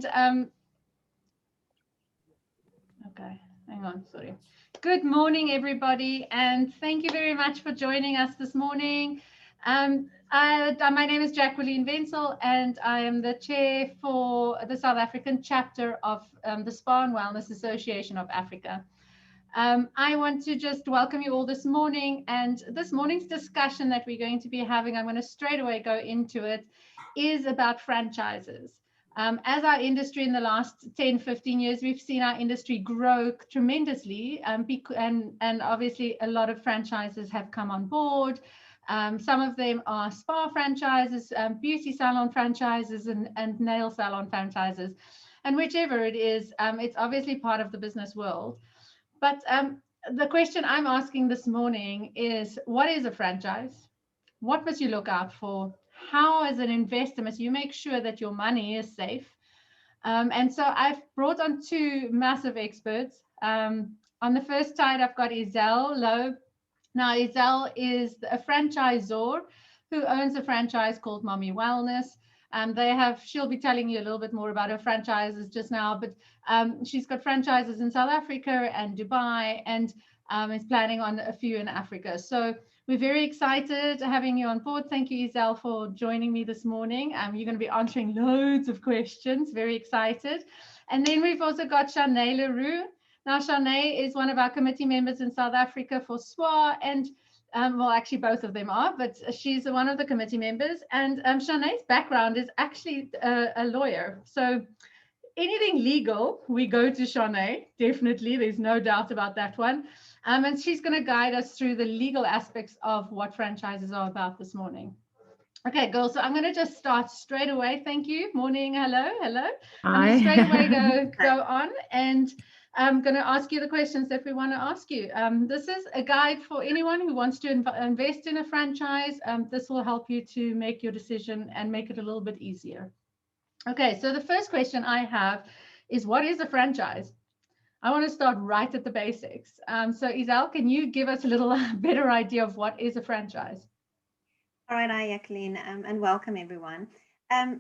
Okay, hang on, sorry. Good morning, everybody, and thank you very much for joining us this morning. My name is Jacqueline Wenzel, and I am the chair for the South African chapter of the Spa and Wellness Association of Africa. I want to just welcome you all this morning, and this morning's discussion that we're going to be having, I'm going to straight away go into it, is about franchises. As our industry in the last 10, 15 years, we've seen our industry grow tremendously, and obviously a lot of franchises have come on board. Some of them are spa franchises, beauty salon franchises, and nail salon franchises. And whichever it is, it's obviously part of the business world. But the question I'm asking this morning is, what is a franchise? What must you look out for? How, as an investor, must you make sure that your money is safe? And so I've brought on two massive experts. On the first side, I've got Isel Loeb. Now, Isel is a franchisor who owns a franchise called Mommy Wellness. She'll be telling you a little bit more about her franchises just now, but she's got franchises in South Africa and Dubai, and is planning on a few in Africa. So we're very excited having you on board. Thank you, Isel, for joining me this morning. You're going to be answering loads of questions. Very excited. And then we've also got Shanae Leroux. Now, Shanae is one of our committee members in South Africa for SWA, and well, actually both of them are, but she's one of the committee members. And Shanae's background is actually a lawyer. So anything legal, we go to Shanae, definitely. There's no doubt about that one. And she's going to guide us through the legal aspects of what franchises are about this morning. Okay, girls, so I'm going to just start straight away. Thank you. Morning. Hello. Hi. I'm going to straight away go on, and I'm going to ask you the questions that we want to ask you. This is a guide for anyone who wants to invest in a franchise. This will help you to make your decision and make it a little bit easier. Okay, so the first question I have is, what is a franchise? I want to start right at the basics. So Isel, can you give us a little better idea of what is a franchise? All right, hi, Jacqueline, and welcome everyone.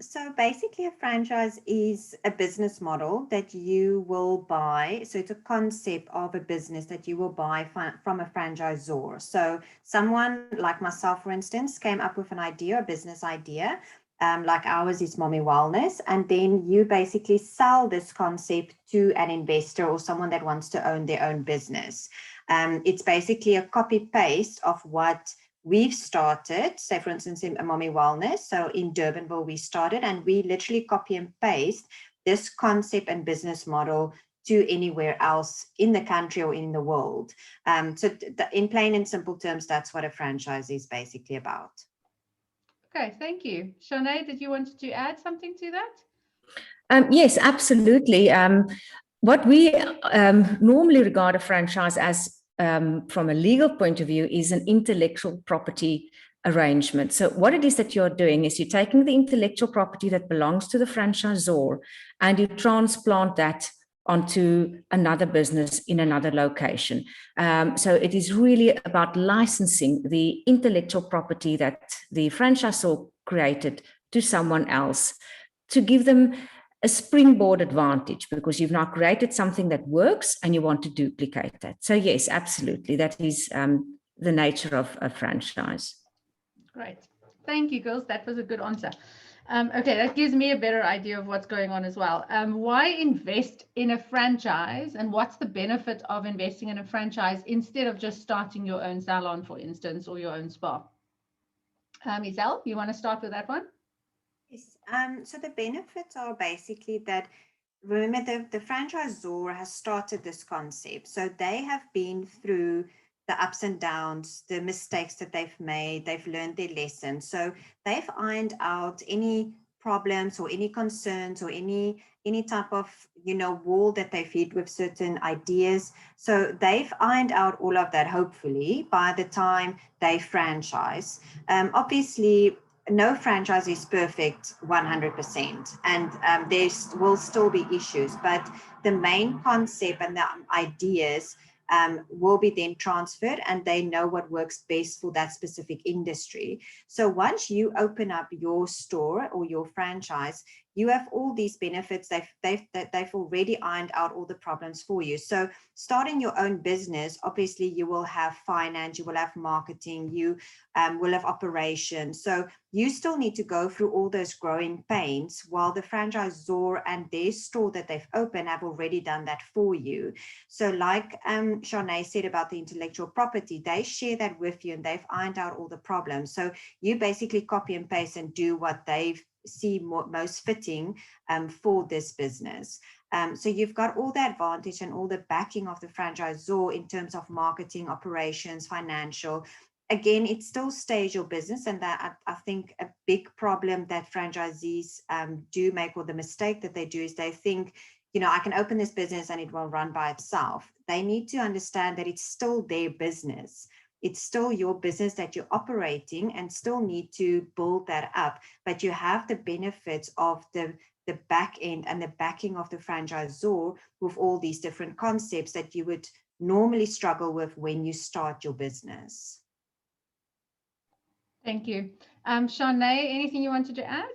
So basically a franchise is a business model that you will buy. So it's a concept of a business that you will buy from a franchisor. So someone like myself, for instance, came up with an idea, a business idea, like ours is Mommy Wellness, and then you basically sell this concept to an investor or someone that wants to own their own business. It's basically a copy paste of what we've started, say for instance in Mommy Wellness. So in Durbanville we started, and we literally copy and paste this concept and business model to anywhere else in the country or in the world. So in plain and simple terms, that's what a franchise is basically about. Okay, thank you. Shanae, did you want to add something to that? Yes, absolutely. What we normally regard a franchise as, from a legal point of view, is an intellectual property arrangement. So what it is that you're doing is you're taking the intellectual property that belongs to the franchisor and you transplant that onto another business in another location. So it is really about licensing the intellectual property that the franchisor created to someone else to give them a springboard advantage, because you've now created something that works and you want to duplicate that. So yes, absolutely. That is the nature of a franchise. Great. Thank you, girls. That was a good answer. Okay, that gives me a better idea of what's going on as well. Why invest in a franchise, and what's the benefit of investing in a franchise instead of just starting your own salon, for instance, or your own spa? Isel, you want to start with that one? Yes. So the benefits are basically that, remember, the franchisor has started this concept. So they have been through the ups and downs, the mistakes that they've made, they've learned their lesson. So they've ironed out any problems or any concerns or any type of, wall that they've hit with certain ideas. So they've ironed out all of that, hopefully, by the time they franchise. Obviously, no franchise is perfect 100%, and there will still be issues, but the main concept and the ideas will be then transferred, and they know what works best for that specific industry. So once you open up your store or your franchise, you have all these benefits. They've already ironed out all the problems for you. So starting your own business, obviously you will have finance, you will have marketing, you will have operations. So you still need to go through all those growing pains, while the franchisor and their store that they've opened have already done that for you. So like Shanae said about the intellectual property, they share that with you and they've ironed out all the problems. So you basically copy and paste and do what they see most fitting for this business. So you've got all the advantage and all the backing of the franchisor in terms of marketing, operations, financial. Again, it still stays your business, and that I think a big problem that franchisees do make, or the mistake that they do, is they think, you know, I can open this business and it will run by itself. They need to understand that it's still their business. It's still your business that you're operating, and still need to build that up. But you have the benefits of the back end and the backing of the franchisor with all these different concepts that you would normally struggle with when you start your business. Thank you. Shanae, anything you wanted to add?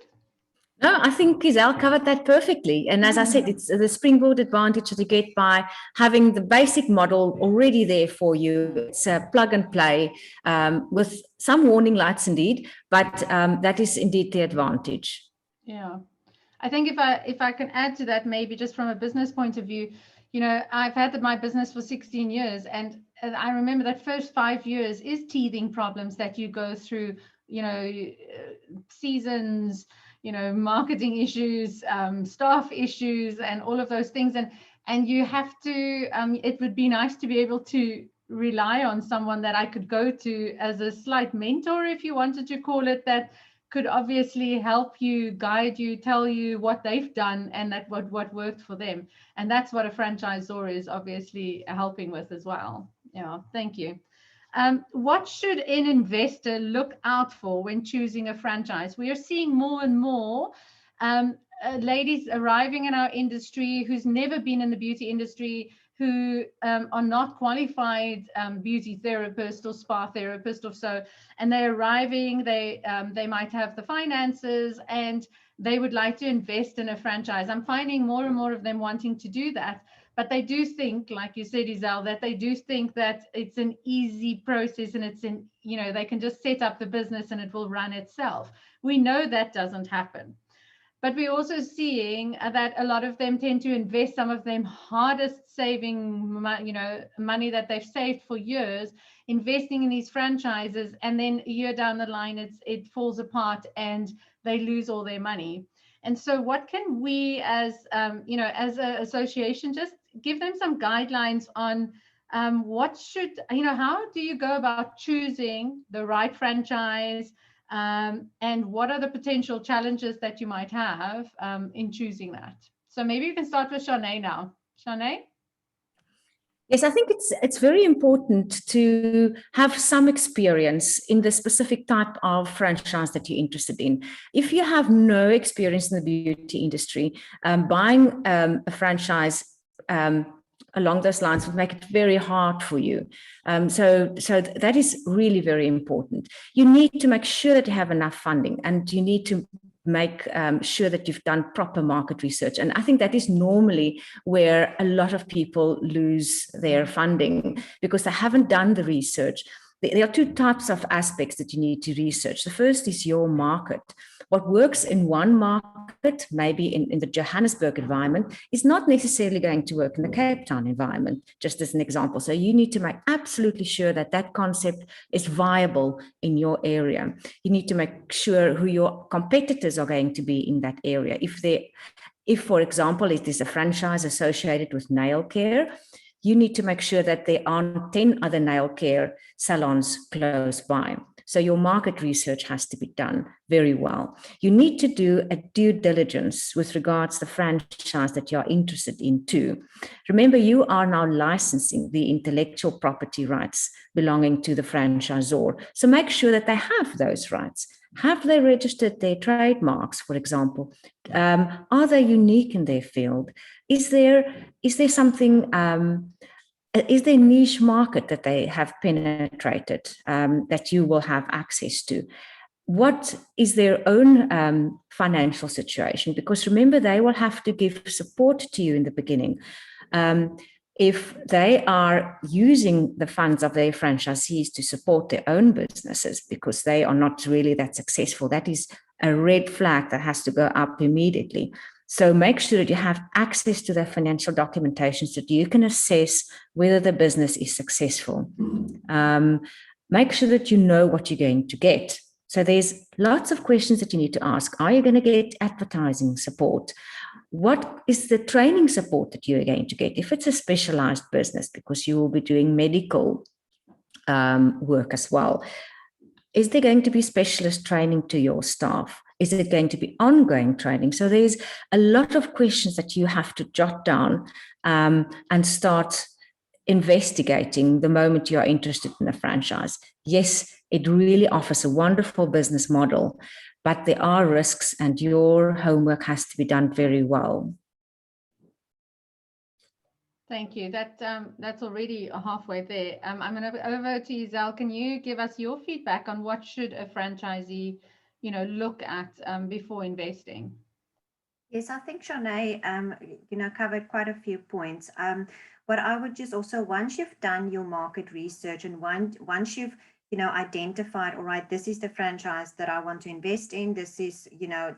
No, I think Giselle covered that perfectly. And as I said, it's the springboard advantage that you get by having the basic model already there for you. It's a plug and play with some warning lights indeed, but that is indeed the advantage. Yeah. I think if I can add to that, maybe just from a business point of view, you know, I've had my business for 16 years, and I remember that first 5 years is teething problems that you go through, you know, seasons, you know, marketing issues, staff issues, and all of those things. And you have to, it would be nice to be able to rely on someone that I could go to as a slight mentor, if you wanted to call it that, could obviously help you, guide you, tell you what they've done and that what worked for them. And that's what a franchisor is obviously helping with as well. Yeah, thank you. What should an investor look out for when choosing a franchise? We are seeing more and more ladies arriving in our industry who's never been in the beauty industry, who are not qualified beauty therapists or spa therapists or so, and they're arriving, they might have the finances and they would like to invest in a franchise. I'm finding more and more of them wanting to do that, but they do think, like you said, Giselle, that they do think that it's an easy process and it's in, you know, they can just set up the business and it will run itself. We know that doesn't happen. But we're also seeing that a lot of them tend to invest some of them hardest saving, you know, money that they've saved for years, investing in these franchises, and then a year down the line, it falls apart and they lose all their money. And so, what can we, as you know, as an association, just give them some guidelines on what should, you know, how do you go about choosing the right franchise? And what are the potential challenges that you might have in choosing that? So maybe you can start with Shanae now. Shanae? Yes, I think it's very important to have some experience in the specific type of franchise that you're interested in. If you have no experience in the beauty industry, buying a franchise along those lines would make it very hard for you. So that is really very important. You need to make sure that you have enough funding, and you need to make sure that you've done proper market research. And I think that is normally where a lot of people lose their funding, because they haven't done the research. There are two types of aspects that you need to research. The first is your market. What works in one market, maybe in the Johannesburg environment, is not necessarily going to work in the Cape Town environment, just as an example. So you need to make absolutely sure that that concept is viable in your area. You need to make sure who your competitors are going to be in that area. If, for example, it is a franchise associated with nail care, you need to make sure that there aren't 10 other nail care salons close by. So your market research has to be done very well. You need to do a due diligence with regards to the franchise that you're interested in too. Remember, you are now licensing the intellectual property rights belonging to the franchisor. So make sure that they have those rights. Have they registered their trademarks, for example? Are they unique in their field? Is there something... is there a niche market that they have penetrated that you will have access to? what is their own financial situation? Because remember, they will have to give support to you in the beginning. If they are using the funds of their franchisees to support their own businesses because they are not really that successful, that is a red flag that has to go up immediately. So make sure that you have access to the financial documentation so that you can assess whether the business is successful. Make sure that you know what you're going to get. So there's lots of questions that you need to ask. Are you going to get advertising support? What is the training support that you're going to get? If it's a specialized business, because you will be doing medical work as well, is there going to be specialist training to your staff? Is it going to be ongoing training? So there's a lot of questions that you have to jot down and start investigating the moment you are interested in a franchise. Yes, it really offers a wonderful business model, but there are risks and your homework has to be done very well. Thank you. That's already halfway there. I'm going to over to you, Zell. Can you give us your feedback on what should a franchisee, look at before investing? Yes, I think Shanae, covered quite a few points. What I would just also, once you've done your market research and once you've identified, all right, this is the franchise that I want to invest in. This is,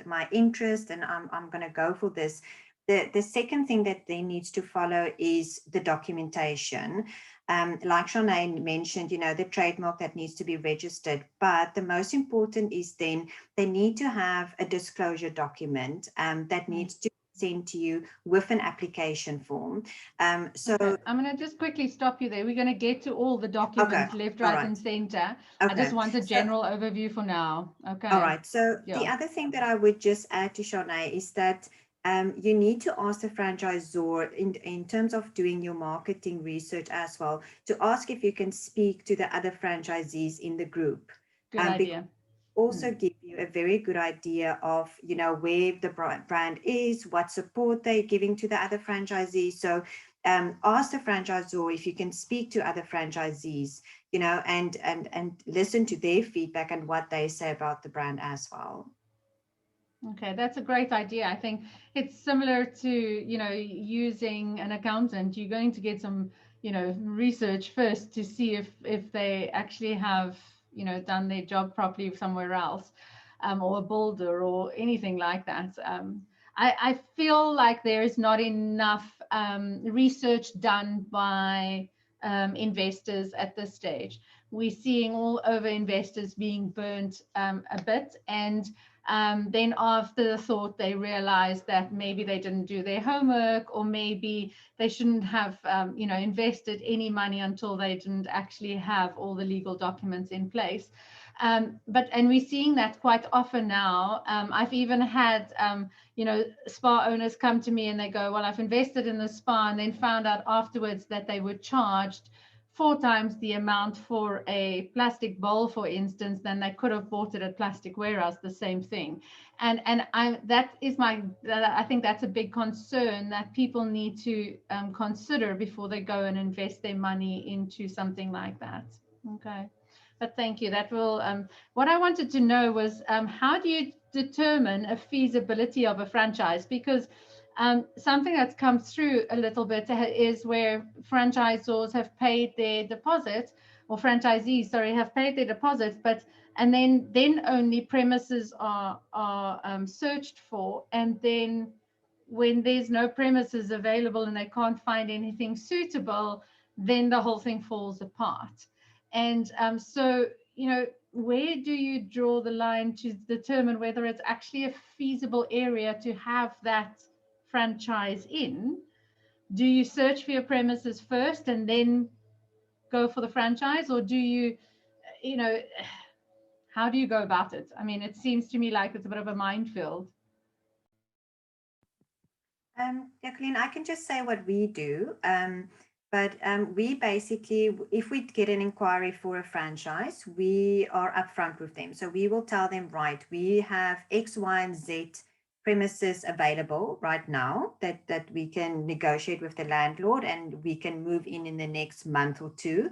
my interest, and I'm going to go for this. The second thing that then needs to follow is the documentation. Like Shanae mentioned, the trademark that needs to be registered. But the most important is then they need to have a disclosure document that needs to sent to you with an application form. Okay. I'm going to just quickly stop you there. We're going to get to all the documents left, right, and center. Okay. I just want a general overview for now. Okay. All right. So the other thing that I would just add to Shanae is that you need to ask the franchisor in terms of doing your marketing research as well, to ask if you can speak to the other franchisees in the group. Good idea. Also give you a very good idea of, where the brand is, what support they're giving to the other franchisees. So ask the franchisor if you can speak to other franchisees, and listen to their feedback and what they say about the brand as well. Okay, that's a great idea. I think it's similar to, using an accountant. You're going to get some, research first to see if they actually have, done their job properly somewhere else, or a builder or anything like that. I feel like there is not enough research done by investors at this stage. We're seeing all over investors being burnt a bit, and then after the thought, they realized that maybe they didn't do their homework, or maybe they shouldn't have, invested any money until they didn't actually have all the legal documents in place. And we're seeing that quite often now. I've even had, spa owners come to me and they go, well, I've invested in the spa, and then found out afterwards that they were charged 4 times the amount for a plastic bowl, for instance, than they could have bought it at Plastic Warehouse, the same thing. And I think that's a big concern that people need to consider before they go and invest their money into something like that. Okay, but thank you. That will. What I wanted to know was how do you determine a feasibility of a franchise? Because something that's come through a little bit is where franchisors have paid their deposit, or franchisees, sorry, have paid their deposit, and then only premises are searched for, and then when there's no premises available and they can't find anything suitable, then the whole thing falls apart. And so, where do you draw the line to determine whether it's actually a feasible area to have that franchise in? Do you search for your premises first and then go for the franchise, or do you, how do you go about it? I mean, it seems to me like it's a bit of a minefield. Jacqueline, I can just say what we do. But we basically, if we get an inquiry for a franchise, we are upfront with them. So we will tell them, right, we have X, Y, and Z premises available right now that we can negotiate with the landlord and we can move in the next month or two.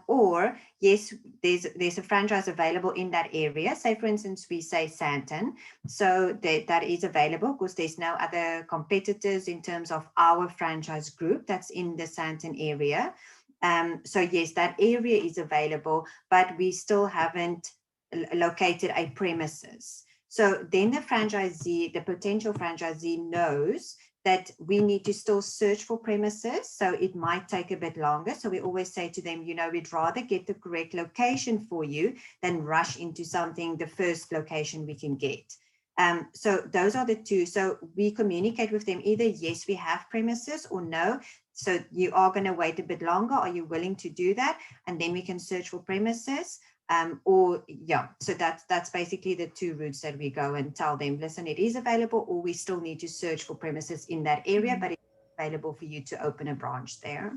Or yes, there's a franchise available in that area. Say, for instance, we say Sandton. So that is available because there's no other competitors in terms of our franchise group that's in the Sandton area. So yes, that area is available, but we still haven't located a premises. So then the franchisee, the potential franchisee knows that we need to still search for premises. So it might take a bit longer. So we always say to them, you know, we'd rather get the correct location for you than rush into something, the first location we can get. So those are the two. So we communicate with them either, yes, we have premises, or no. So you are going to wait a bit longer. Are you willing to do that? And then we can search for premises. Or yeah, so that's basically the two routes that we go and tell them, listen, it is available, or we still need to search for premises in that area, but it's available for you to open a branch there.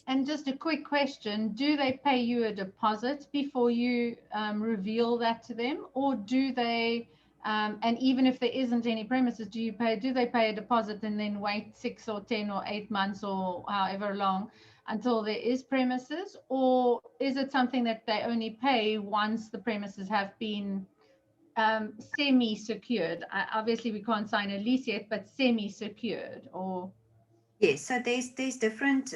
And just a quick question, do they pay you a deposit before you reveal that to them, or do they, and even if there isn't any premises, do they pay a deposit and then wait 6 or 10 or 8 months or however long until there is premises? Or is it something that they only pay once the premises have been semi-secured? Obviously we can't sign a lease yet, but semi-secured, or? Yes, so there's different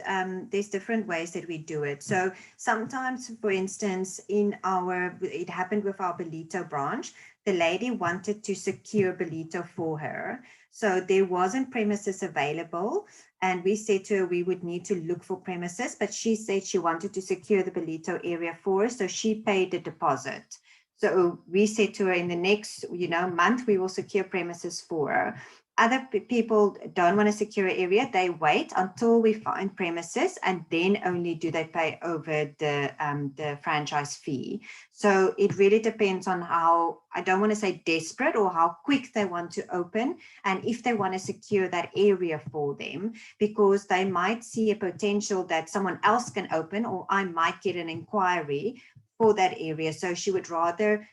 ways that we do it. So sometimes, for instance, it happened with our Ballito branch. The lady wanted to secure Ballito for her, so there wasn't premises available, and we said to her we would need to look for premises, but she said she wanted to secure the Ballito area for us, so she paid the deposit. So we said to her, in the next month we will secure premises for her. Other people don't want to secure an area. They wait until we find premises, and then only do they pay over the franchise fee. So it really depends on how, I don't want to say desperate, or how quick they want to open, and if they want to secure that area for them, because they might see a potential that someone else can open, or I might get an inquiry for that area. So she would rather,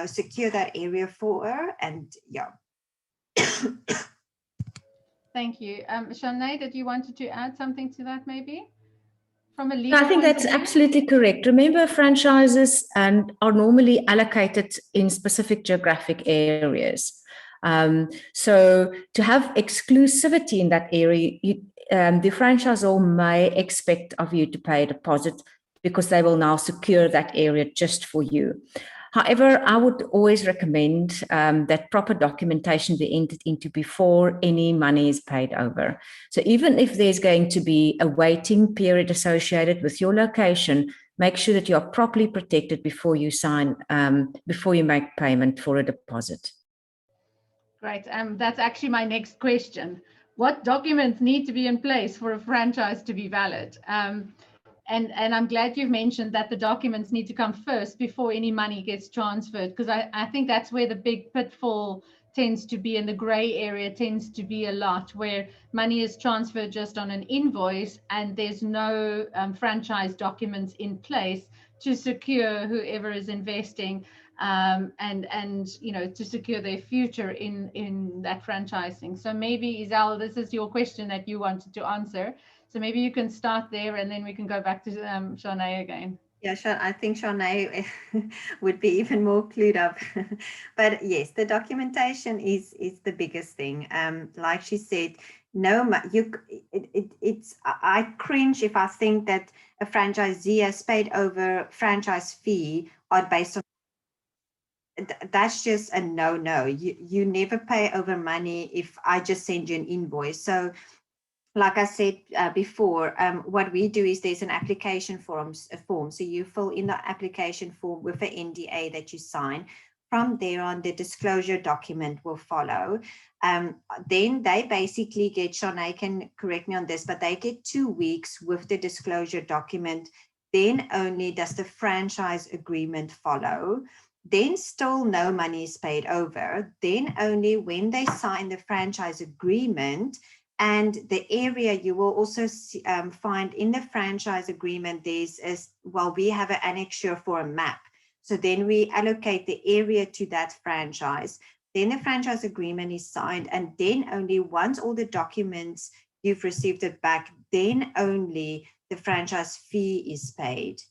secure that area for her, and yeah. Thank you. Shanae, did you wanted to add something to that maybe? From a legal I think that's absolutely correct. Remember, franchises are normally allocated in specific geographic areas. So to have exclusivity in that area, the franchisor may expect of you to pay a deposit because they will now secure that area just for you. However, I would always recommend that proper documentation be entered into before any money is paid over. So even if there's going to be a waiting period associated with your location, make sure that you are properly protected before you sign, before you make payment for a deposit. Great. That's actually my next question. What documents need to be in place for a franchise to be valid? And I'm glad you've mentioned that the documents need to come first before any money gets transferred, because I think that's where the big pitfall tends to be, in the gray area tends to be a lot, where money is transferred just on an invoice and there's no franchise documents in place to secure whoever is investing and to secure their future in that franchising. So maybe, Isel, this is your question that you wanted to answer. So maybe you can start there, and then we can go back to Shanae again. Yeah, I think Shanae would be even more clued up. But yes, the documentation is the biggest thing. Like she said, I cringe if I think that a franchisee has paid over franchise fee on based on. That's just a no. You never pay over money if I just send you an invoice. So like I said before, what we do is there's an application form. So you fill in the application form with an NDA that you sign. From there on, the disclosure document will follow. Then they basically get, Shanae can correct me on this, but they get 2 weeks with the disclosure document. Then only does the franchise agreement follow. Then still no money is paid over. Then only when they sign the franchise agreement, and the area you will also find in the franchise agreement, we have an annexure for a map. So then we allocate the area to that franchise. then the franchise agreement is signed, and then only once all the documents you've received it back, then only the franchise fee is paid.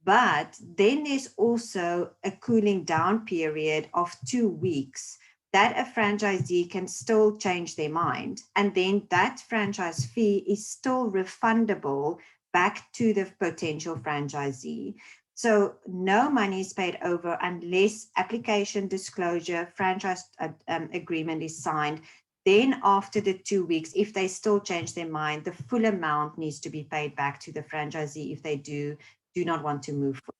But then there's also a cooling down period of 2 weeks that a franchisee can still change their mind. And then that franchise fee is still refundable back to the potential franchisee. So no money is paid over unless application disclosure franchise agreement is signed. Then after the 2 weeks, if they still change their mind, the full amount needs to be paid back to the franchisee if they do not want to move forward.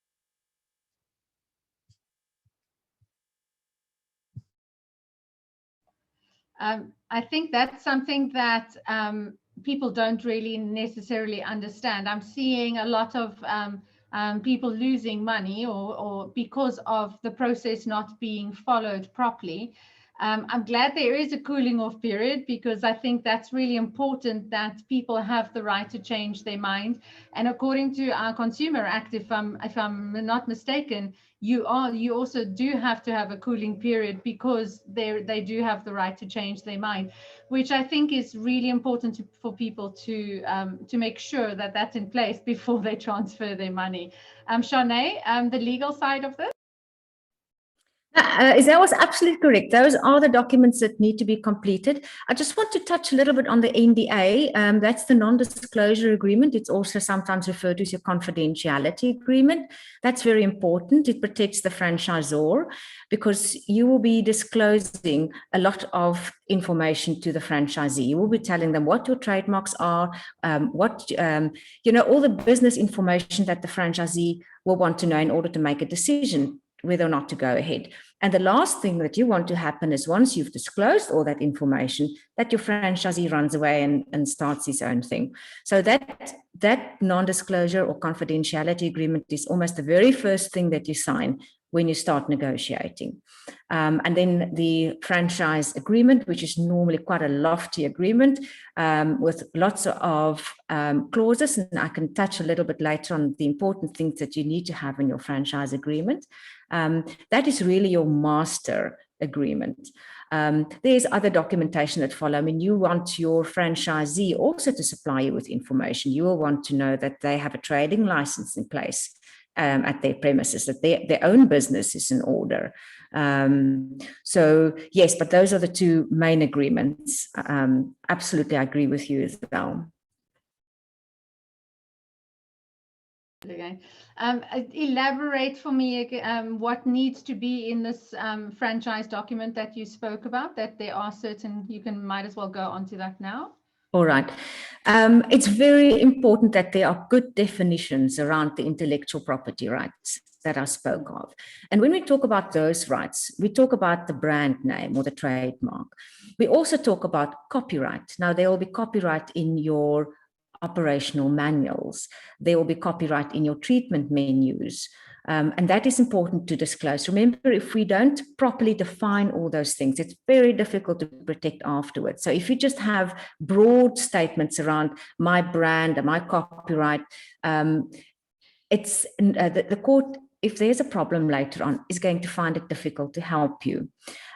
I think that's something that people don't really necessarily understand. I'm seeing a lot of people losing money or because of the process not being followed properly. I'm glad there is a cooling off period, because I think that's really important, that people have the right to change their mind. And according to our Consumer Act, if I'm not mistaken, you also do have to have a cooling period, because they do have the right to change their mind, which I think is really important for people to make sure that that's in place before they transfer their money. Shanae, the legal side of this? That was absolutely correct. Those are the documents that need to be completed. I just want to touch a little bit on the NDA. That's the non-disclosure agreement. It's also sometimes referred to as your confidentiality agreement. That's very important. It protects the franchisor, because you will be disclosing a lot of information to the franchisee. You will be telling them what your trademarks are, all the business information that the franchisee will want to know in order to make a decision whether or not to go ahead. And the last thing that you want to happen is, once you've disclosed all that information, that your franchisee runs away and starts his own thing. So that non-disclosure or confidentiality agreement is almost the very first thing that you sign when you start negotiating. And then the franchise agreement, which is normally quite a lofty agreement with lots of clauses, and I can touch a little bit later on the important things that you need to have in your franchise agreement. That is really your master agreement. There's other documentation that follow. I mean, you want your franchisee also to supply you with information. You will want to know that they have a trading license in place at their premises, that their own business is in order. So yes, but those are the two main agreements. Absolutely, I agree with you as well. Okay. Elaborate for me what needs to be in this franchise document that you spoke about, that there are certain, might as well go on to that now. All right. It's very important that there are good definitions around the intellectual property rights that I spoke of. And when we talk about those rights, we talk about the brand name or the trademark. We also talk about copyright. Now, there will be copyright in your operational manuals. There will be copyright in your treatment menus. And that is important to disclose. Remember, if we don't properly define all those things, it's very difficult to protect afterwards. So if you just have broad statements around my brand and my copyright, it's the court, if there's a problem later on, is going to find it difficult to help you.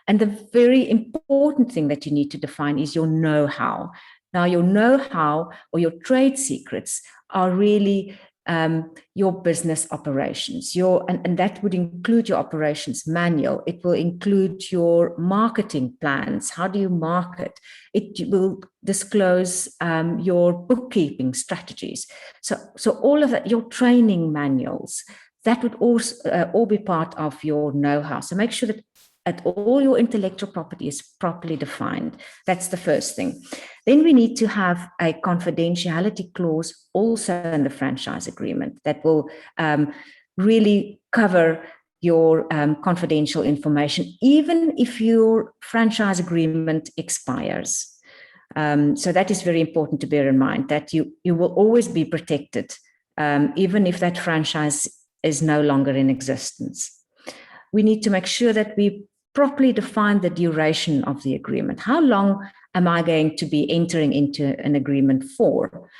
And the very important thing that you need to define is your know-how. Now, your know-how or your trade secrets are really your business operations, and that would include your operations manual. It will include your marketing plans. How do you market? It will disclose your bookkeeping strategies. So all of that, your training manuals, that would also all be part of your know-how. So make sure that all your intellectual property is properly defined. That's the first thing. Then we need to have a confidentiality clause also in the franchise agreement that will really cover your confidential information, even if your franchise agreement expires. So that is very important to bear in mind, that you will always be protected, even if that franchise is no longer in existence. We need to make sure that we properly define the duration of the agreement. How long am I going to be entering into an agreement for?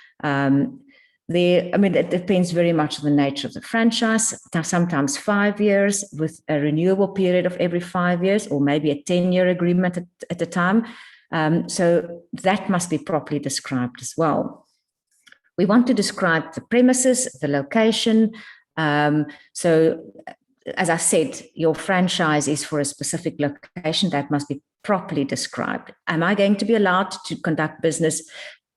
it depends very much on the nature of the franchise. Sometimes 5 years with a renewable period of every 5 years, or maybe a 10-year agreement at a time. So that must be properly described as well. We want to describe the premises, the location. So as I said, your franchise is for a specific location that must be properly described. Am I going to be allowed to conduct business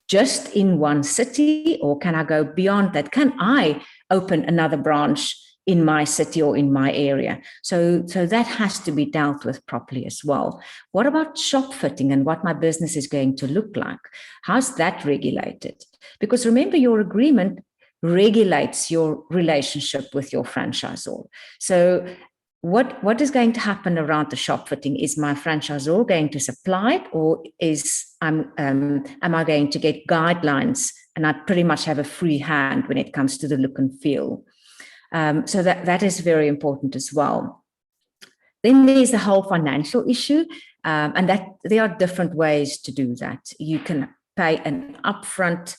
just in one city, or can I go beyond that? Can I open another branch in my city or in my area? So that has to be dealt with properly as well. What about shop fitting and what my business is going to look like? How's that regulated? Because remember, your agreement regulates your relationship with your franchisor. So what is going to happen around the shop fitting? Is my franchisor going to supply it, or am I going to get guidelines and I pretty much have a free hand when it comes to the look and feel? So that is very important as well. Then there's the whole financial issue, and that there are different ways to do that. You can pay an upfront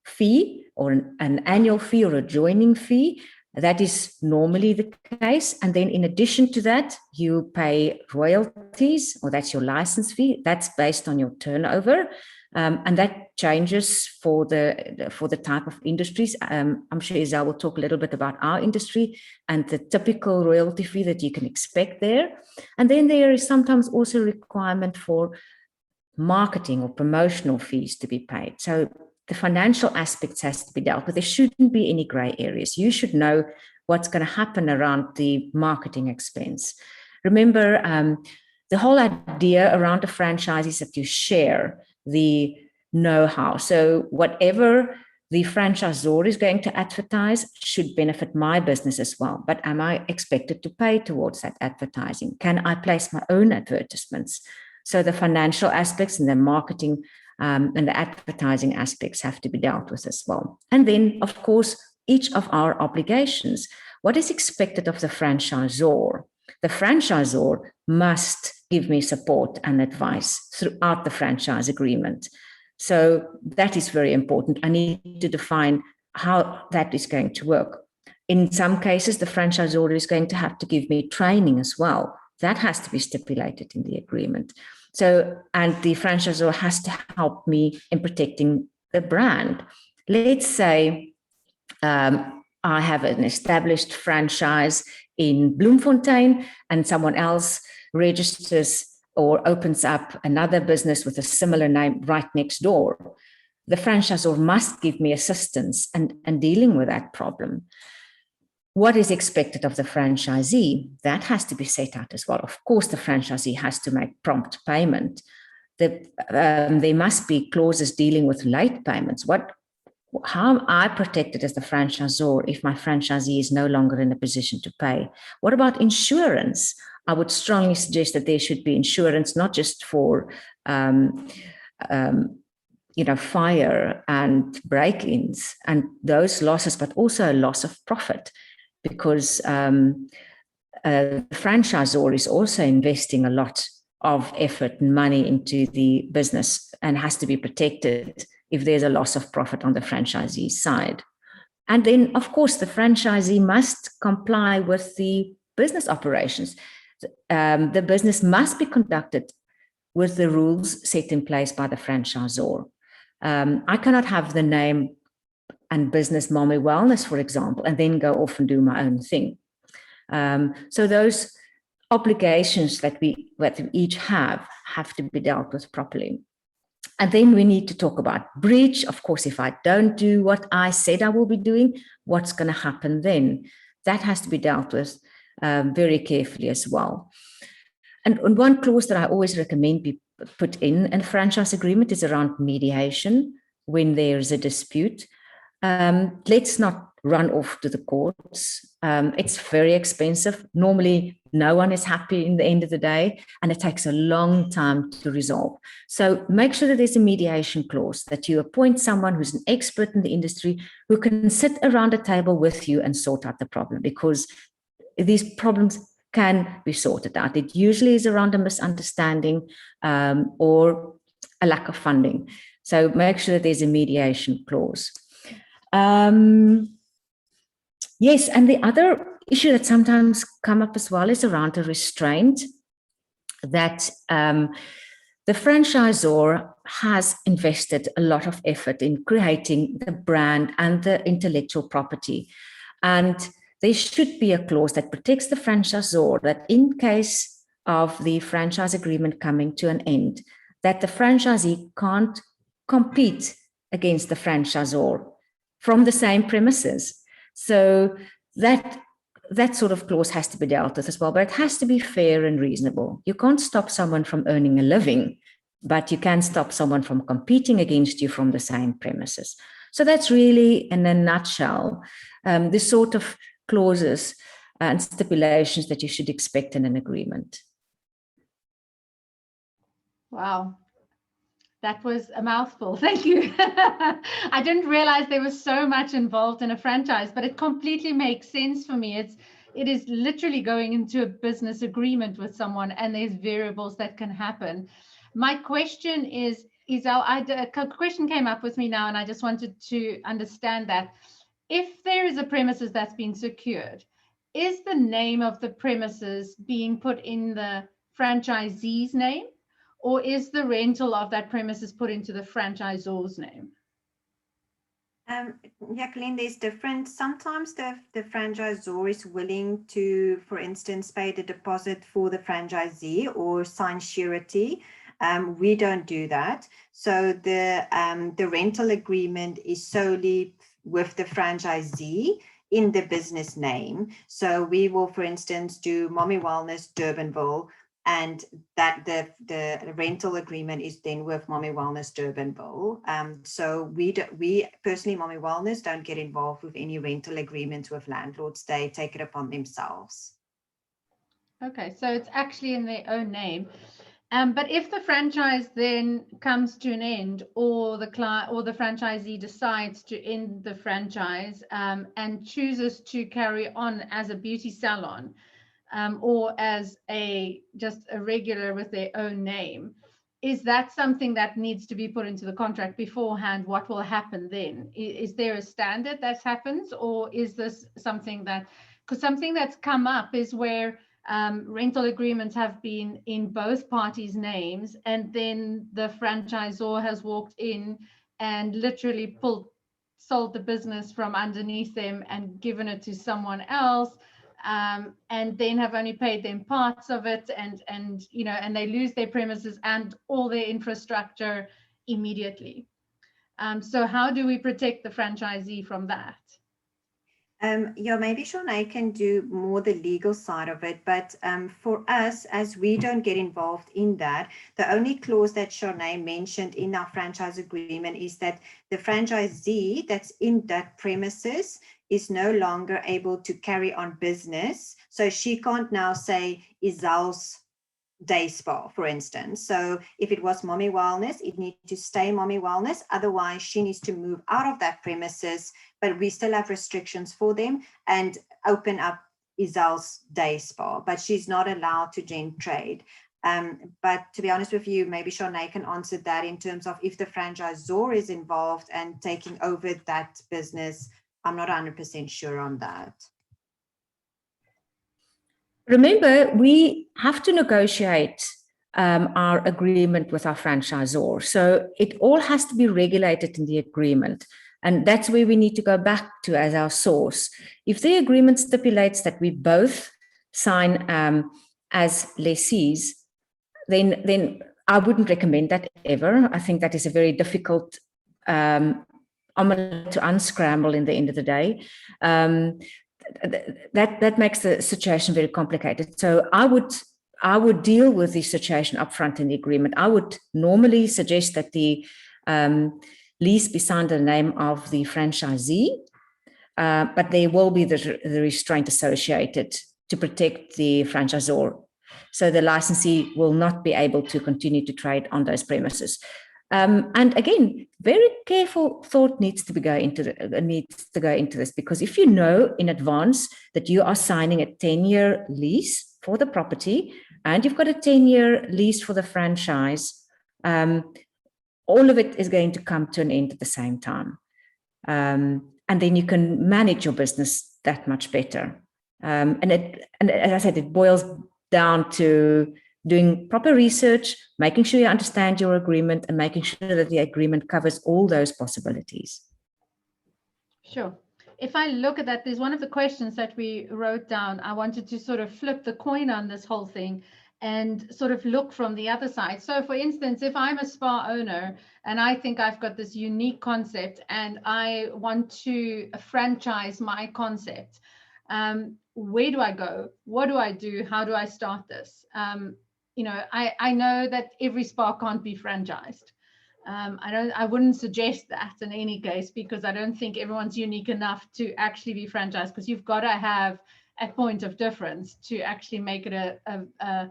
fee or an annual fee or a joining fee. That is normally the case. And then in addition to that, you pay royalties, or that's your license fee. That's based on your turnover. And that changes for the type of industries. I'm sure Isabel will talk a little bit about our industry and the typical royalty fee that you can expect there. And then there is sometimes also a requirement for marketing or promotional fees to be paid. So the financial aspects has to be dealt with. There shouldn't be any gray areas. You should know what's going to happen around the marketing expense. Remember, the whole idea around a franchise is that you share the know-how. So whatever the franchisor is going to advertise should benefit my business as well. But am I expected to pay towards that advertising? Can I place my own advertisements? So the financial aspects and the marketing and the advertising aspects have to be dealt with as well. And then, of course, each of our obligations. What is expected of the franchisor? The franchisor must give me support and advice throughout the franchise agreement. So that is very important. I need to define how that is going to work. In some cases, the franchisor is going to have to give me training as well. That has to be stipulated in the agreement. So, and the franchisor has to help me in protecting the brand. Let's say I have an established franchise in Bloemfontein and someone else registers or opens up another business with a similar name right next door. The franchisor must give me assistance and dealing with that problem. What is expected of the franchisee? That has to be set out as well. Of course, the franchisee has to make prompt payment. There must be clauses dealing with late payments. How am I protected as the franchisor if my franchisee is no longer in a position to pay? What about insurance? I would strongly suggest that there should be insurance, not just for fire and break-ins and those losses, but also a loss of profit, because the franchisor is also investing a lot of effort and money into the business and has to be protected if there's a loss of profit on the franchisee side. And then, of course, the franchisee must comply with the business operations. The business must be conducted with the rules set in place by the franchisor. I cannot have the name and business Mommy Wellness, for example, and then go off and do my own thing. So those obligations that we each have to be dealt with properly. And then we need to talk about breach. Of course, if I don't do what I said I will be doing, what's going to happen then? That has to be dealt with very carefully as well. And one clause that I always recommend be put in a franchise agreement is around mediation when there's a dispute. Let's not run off to the courts. It's very expensive. Normally, no one is happy in the end of the day, and it takes a long time to resolve. So make sure that there's a mediation clause, that you appoint someone who's an expert in the industry who can sit around a table with you and sort out the problem, because these problems can be sorted out. It usually is around a misunderstanding or a lack of funding. So make sure that there's a mediation clause. Yes, and the other issue that sometimes come up as well is around the restraint that the franchisor has invested a lot of effort in creating the brand and the intellectual property. And there should be a clause that protects the franchisor that in case of the franchise agreement coming to an end, that the franchisee can't compete against the franchisor from the same premises. So that sort of clause has to be dealt with as well, but it has to be fair and reasonable. You can't stop someone from earning a living, but you can stop someone from competing against you from the same premises. So that's really, in a nutshell, the sort of clauses and stipulations that you should expect in an agreement. Wow. That was a mouthful. Thank you. I didn't realize there was so much involved in a franchise, but it completely makes sense for me. It is literally going into a business agreement with someone, and there's variables that can happen. My question is a question came up with me now, and I just wanted to understand that if there is a premises that's been secured, is the name of the premises being put in the franchisee's name? Or is the rental of that premises put into the franchisor's name? Jacqueline, there's different. Sometimes the franchisor is willing to, for instance, pay the deposit for the franchisee or sign surety. We don't do that. So the rental agreement is solely with the franchisee in the business name. So we will, for instance, do Mommy Wellness Durbanville, and that the rental agreement is then with Mommy Wellness Durbanville. So we personally, Mommy Wellness, don't get involved with any rental agreements with landlords. They take it upon themselves. Okay, so it's actually in their own name. But if the franchise then comes to an end, or the client or the franchisee decides to end the franchise and chooses to carry on as a beauty salon, or as just a regular with their own name, is that something that needs to be put into the contract beforehand? What will happen then? Is there a standard that happens, or is this something that, because something that's come up is where rental agreements have been in both parties' names, and then the franchisor has walked in and literally sold the business from underneath them and given it to someone else. And then have only paid them parts of it, and they lose their premises and all their infrastructure immediately. So how do we protect the franchisee from that? Yeah, maybe Shanae can do more the legal side of it, but for us, as we don't get involved in that, the only clause that Shanae mentioned in our franchise agreement is that the franchisee that's in that premises is no longer able to carry on business. So she can't now say Izel's Day Spa, for instance. So if it was Mommy Wellness, it needs to stay Mommy Wellness. Otherwise, she needs to move out of that premises, but we still have restrictions for them and open up Izel's Day Spa, but she's not allowed to then trade. But to be honest with you, maybe Shanae can answer that in terms of if the franchisor is involved and taking over that business. I'm not 100% sure on that. Remember, we have to negotiate our agreement with our franchisor. So it all has to be regulated in the agreement. And that's where we need to go back to as our source. If the agreement stipulates that we both sign as lessees, then I wouldn't recommend that ever. I think that is a very difficult omelette to unscramble in the end of the day. That makes the situation very complicated. So I would deal with the situation upfront in the agreement. I would normally suggest that the lease be signed in the name of the franchisee, but there will be the restraint associated to protect the franchisor. So the licensee will not be able to continue to trade on those premises. And again, very careful thought needs to go into this, because if you know in advance that you are signing a 10-year lease for the property and you've got a 10-year lease for the franchise, all of it is going to come to an end at the same time. and then you can manage your business that much better. And as I said, it boils down to doing proper research, making sure you understand your agreement, and making sure that the agreement covers all those possibilities. Sure. If I look at that, there's one of the questions that we wrote down. I wanted to sort of flip the coin on this whole thing and sort of look from the other side. So for instance, if I'm a spa owner and I think I've got this unique concept and I want to franchise my concept, where do I go? What do I do? How do I start this? I know that every spa can't be franchised. I wouldn't suggest that in any case, because I don't think everyone's unique enough to actually be franchised, because you've got to have a point of difference to actually make it a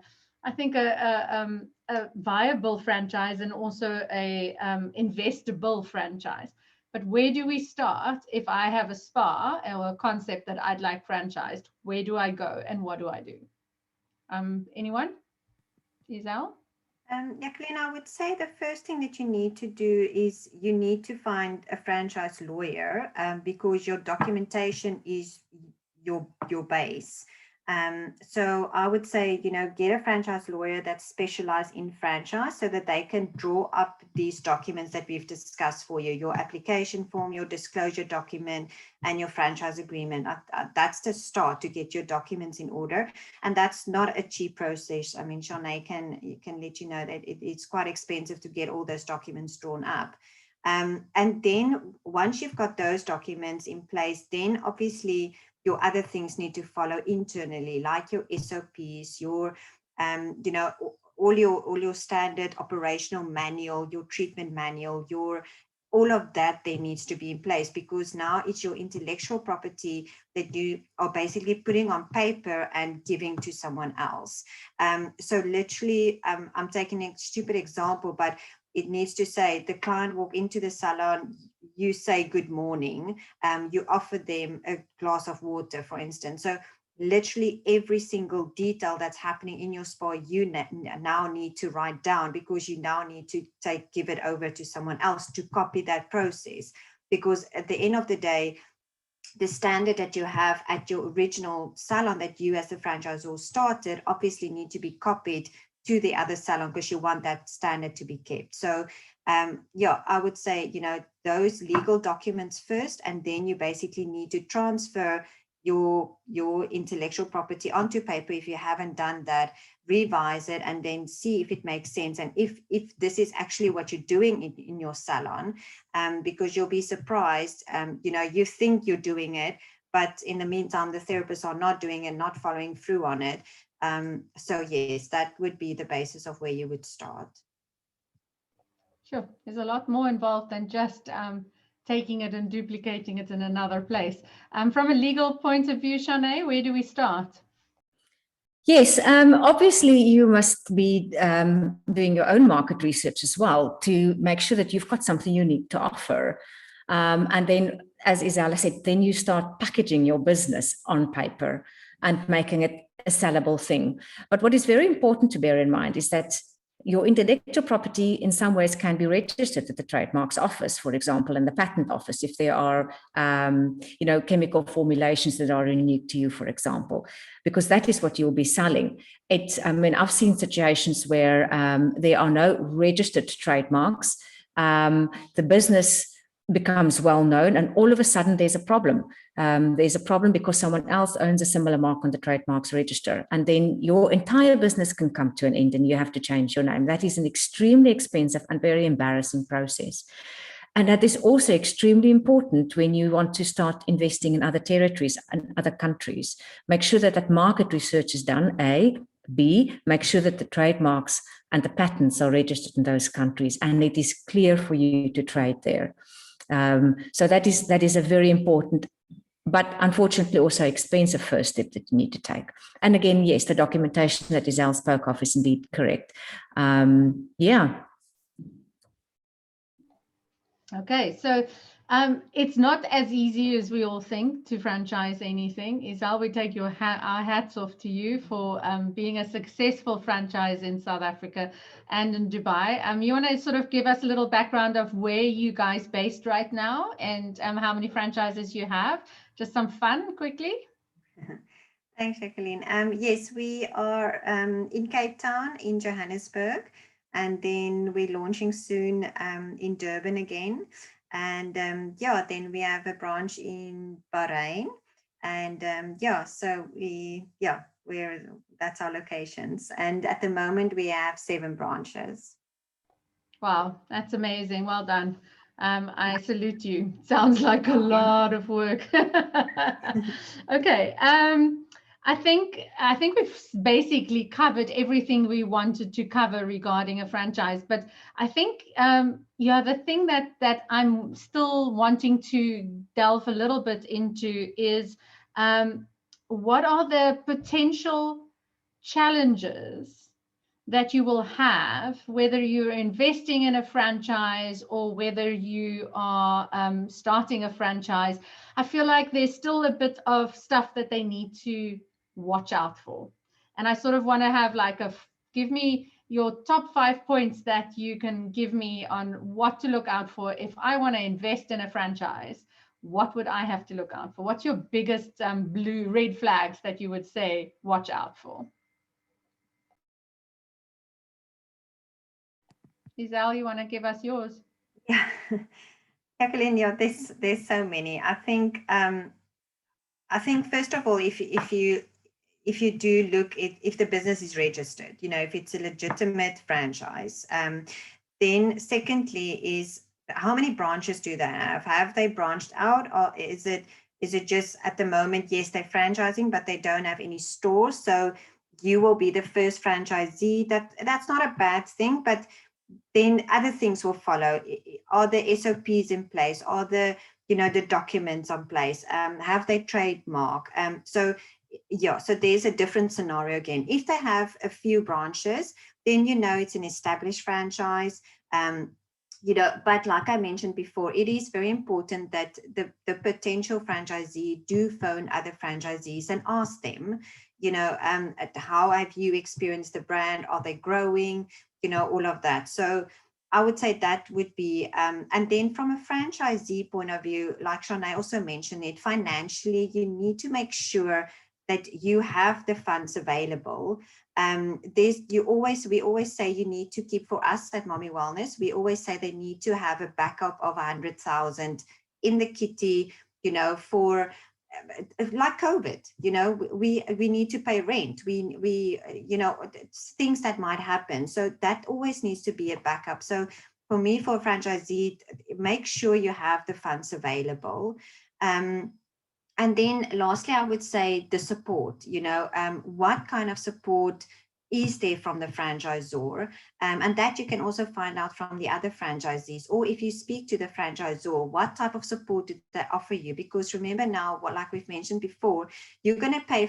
viable franchise and also a investable franchise. But where do we start if I have a spa or a concept that I'd like franchised? Where do I go and what do I do? Anyone? Isel? Jacqueline, I would say the first thing that you need to do is you need to find a franchise lawyer, because your documentation is your base. So I would say, get a franchise lawyer that's specialized in franchise so that they can draw up these documents that we've discussed for you, your application form, your disclosure document, and your franchise agreement. That's the start to get your documents in order. And that's not a cheap process. I mean, Shanae can let you know that it's quite expensive to get all those documents drawn up. And then once you've got those documents in place, then obviously your other things need to follow internally, like your SOPs, your, all your standard operational manual, your treatment manual, all of that there needs to be in place, because now it's your intellectual property that you are basically putting on paper and giving to someone else. So literally, I'm taking a stupid example, but it needs to say the client walk into the salon, you say good morning, you offer them a glass of water, for instance. So literally every single detail that's happening in your spa, you now need to write down, because you now need to give it over to someone else to copy that process. Because at the end of the day, the standard that you have at your original salon that you as the franchisor started obviously need to be copied to the other salon, because you want that standard to be kept. So I would say, those legal documents first, and then you basically need to transfer your intellectual property onto paper if you haven't done that, revise it, and then see if it makes sense, and if this is actually what you're doing in your salon, because you'll be surprised. You think you're doing it, but in the meantime the therapists are not doing it, not following through on it. So yes, that would be the basis of where you would start. Sure, there's a lot more involved than just taking it and duplicating it in another place. From a legal point of view, Shanae, where do we start? Yes, obviously you must be doing your own market research as well to make sure that you've got something unique to offer. And then, as Isela said, then you start packaging your business on paper and making it a sellable thing. But what is very important to bear in mind is that your intellectual property in some ways can be registered at the trademarks office, for example, and the patent office, if there are, chemical formulations that are unique to you, for example, because that is what you'll be selling. I've seen situations where there are no registered trademarks. The business becomes well known, and all of a sudden there's a problem. There's a problem because someone else owns a similar mark on the trademarks register, and then your entire business can come to an end and you have to change your name. That is an extremely expensive and very embarrassing process. And that is also extremely important when you want to start investing in other territories and other countries. Make sure that market research is done, A. B, make sure that the trademarks and the patents are registered in those countries and it is clear for you to trade there. So that is a very important, but unfortunately also expensive first step that you need to take. And again, yes, the documentation that Isel spoke of is indeed correct. Okay, so It's not as easy as we all think to franchise anything. Isel, we take our hats off to you for being a successful franchise in South Africa and in Dubai. You want to sort of give us a little background of where you guys based right now and how many franchises you have? Just some fun quickly. Thanks, Jacqueline. Yes, we are in Cape Town, in Johannesburg, and then we're launching soon in Durban again. And yeah, then we have a branch in Bahrain, and yeah, so that's our locations. And at the moment, we have 7 branches. Wow, that's amazing. Well done. I salute you. Sounds like a lot of work. Okay. I think we've basically covered everything we wanted to cover regarding a franchise. But I think the thing that I'm still wanting to delve a little bit into is what are the potential challenges that you will have, whether you're investing in a franchise or whether you are starting a franchise. I feel like there's still a bit of stuff that they need to watch out for. And I sort of want to have like give me your top 5 points that you can give me on what to look out for. If I want to invest in a franchise, what would I have to look out for? What's your biggest red flags that you would say, watch out for? Isel, you want to give us yours? Yeah, Jacqueline, yeah, there's so many. I think first of all, if you do look at if the business is registered, if it's a legitimate franchise, then secondly is how many branches do they have? Have they branched out, or is it just at the moment, yes, they're franchising, but they don't have any stores? So you will be the first franchisee. That's not a bad thing, but then other things will follow. Are the SOPs in place? Are the documents in place? Have they trademark? So there's a different scenario again. If they have a few branches, then it's an established franchise. But like I mentioned before, it is very important that the potential franchisee do phone other franchisees and ask them, how have you experienced the brand? Are they growing? All of that. So I would say that would be, and then from a franchisee point of view, like Shanae also mentioned it, financially, you need to make sure that you have the funds available. We always say you need to keep, for us at Mommy Wellness, we always say they need to have a backup of 100,000 in the kitty, for like COVID, we need to pay rent, we things that might happen. So that always needs to be a backup. So for me, for a franchisee, make sure you have the funds available. And then lastly, I would say the support, what kind of support is there from the franchisor? And that you can also find out from the other franchisees, or if you speak to the franchisor, what type of support did they offer you? Because remember now, like we've mentioned before, you're going to pay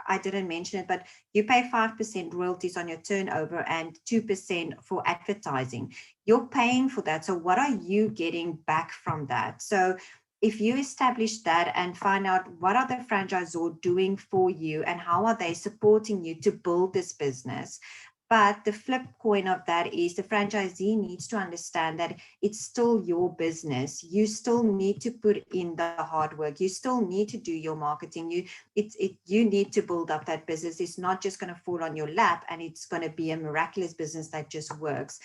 I didn't mention it, but you pay 5% royalties on your turnover and 2% for advertising. You're paying for that. So what are you getting back from that? So if you establish that and find out what are the franchisor doing for you and how are they supporting you to build this business. But the flip coin of that is the franchisee needs to understand that it's still your business. You still need to put in the hard work. You still need to do your marketing. You need to build up that business. It's not just going to fall on your lap and it's going to be a miraculous business that just works.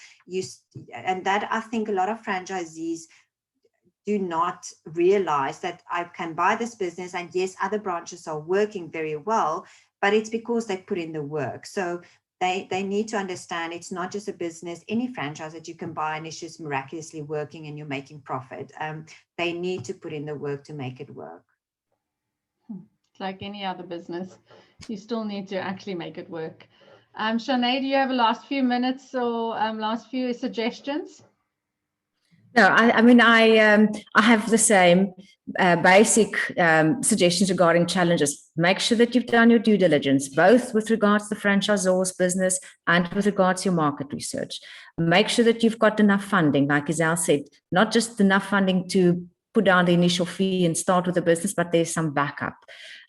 And that, I think a lot of franchisees do not realize that I can buy this business and yes, other branches are working very well, but it's because they put in the work. So they need to understand it's not just a business, any franchise that you can buy and it's just miraculously working and you're making profit. They need to put in the work to make it work. It's like any other business. You still need to actually make it work. Shanae, do you have a last few minutes or last few suggestions? No, I mean, I have the same basic suggestions regarding challenges. Make sure that you've done your due diligence, both with regards to the franchisor's business and with regards to your market research. Make sure that you've got enough funding, like Isel said, not just enough funding to put down the initial fee and start with the business, but there's some backup.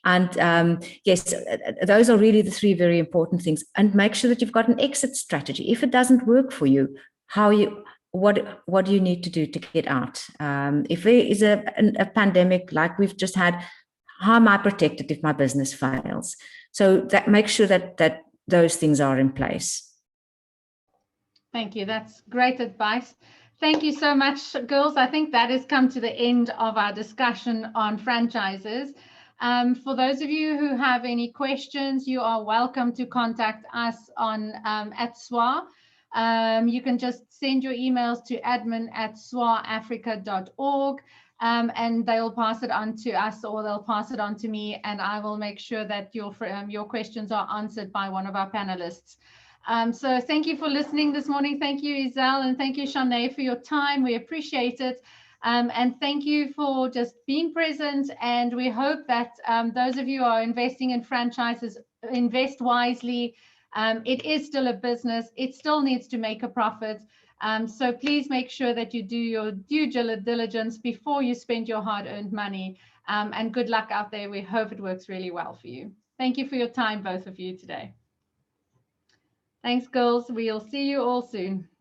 And yes, those are really the three very important things. And make sure that you've got an exit strategy. If it doesn't work for you, what do you need to do to get out? If there is a pandemic like we've just had, how am I protected if my business fails? So that make sure that those things are in place. Thank you. That's great advice. Thank you so much, girls. I think that has come to the end of our discussion on franchises. For those of you who have any questions, you are welcome to contact us on at SWA. You can just send your emails to admin@swaafrica.org, and they'll pass it on to us, or they'll pass it on to me, and I will make sure that your questions are answered by one of our panelists. So thank you for listening this morning. Thank you, Isel, and thank you, Shanae, for your time. We appreciate it. And thank you for just being present. And we hope that those of you who are investing in franchises invest wisely. It is still a business. It still needs to make a profit. So please make sure that you do your due diligence before you spend your hard-earned money. And good luck out there. We hope it works really well for you. Thank you for your time, both of you, today. Thanks, girls. We'll see you all soon.